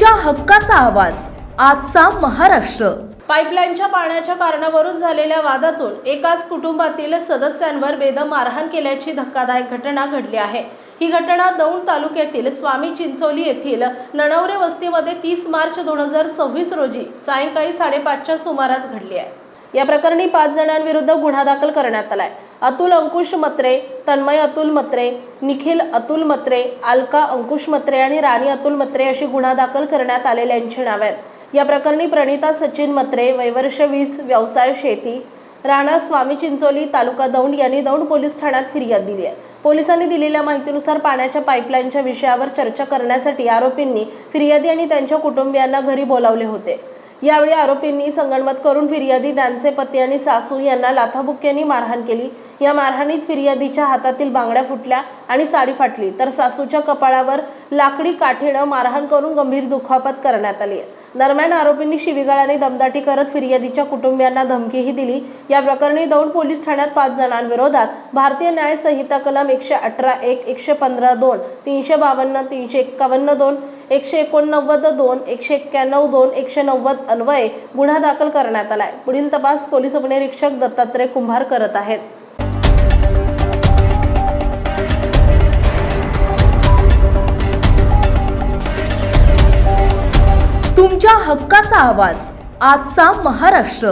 तुमच्या हक्काचा आवाज आजचा महाराष्ट्र। पाईपलाईनच्या पाण्याच्या कारणावरून झालेल्या वादातून एकाच कुटुंबातील सदस्यांवर बेदम मारहाण केल्याची धक्कादायक घटना घडली आहे। ही घटना दौंड तालुक्यातील स्वामी चिंचोली येथील नणवरे वस्तीमध्ये 30 मार्च 2026 रोजी सायंकाळी 5:30च्या सुमारास घडली आहे। या प्रकरणी 5 जणांविरुद्ध गुन्हा दाखल करण्यात आलाय। अतुल अंकुश मत्रे, तन्मय अतुल मत्रे, निखिल अतुल मत्रे, अलका अंकुश मत्रे आणि राणी अतुल मत्रे अशी गुन्हा दाखल करण्यात आलेल्यांची नावे आहेत। या प्रकरणी प्रणिता सचिन मत्रे, वयवर्ष 20, व्यवसाय शेती, राहणार स्वामी चिंचोली, तालुका दौंड यांनी दौंड पोलीस ठाण्यात फिर्याद दिली आहे। पोलिसांनी दिलेल्या माहितीनुसार पाण्याच्या पाईपलाईनच्या विषयावर चर्चा करण्यासाठी आरोपींनी फिर्यादी आणि त्यांच्या कुटुंबियांना घरी बोलावले होते। यावेळी आरोपींनी संगनमत करून फिर्यादी, त्यांचे पती आणि सासू यांना लाथाबुक्क्यांनी मारहाण केली। या मारहाणीत फिर्यादीच्या हातातील बांगड्या फुटल्या आणि साडी फाटली, तर सासूच्या कपाळावर लाकडी काठीने मारहाण करून गंभीर दुखापत करण्यात आली। दरम्यान आरोपींनी शिवीगाळ आणि दमदाटी करत फिर्यादीच्या कुटुंबियांना धमकीही दिली। या प्रकरणी दौंड पोलीस ठाण्यात 5 जणांविरोधात भारतीय न्याय संहिता कलम 118(1), 115(2), 352, 351(2), 189(2), 191(2), 190 अन्वये गुन्हा दाखल करण्यात आलाय। पुढील तपास पोलीस उपनिरीक्षक दत्तात्रय कुंभार करत आहेत। तुमच्या हक्काचा आवाज आजचा महाराष्ट्र।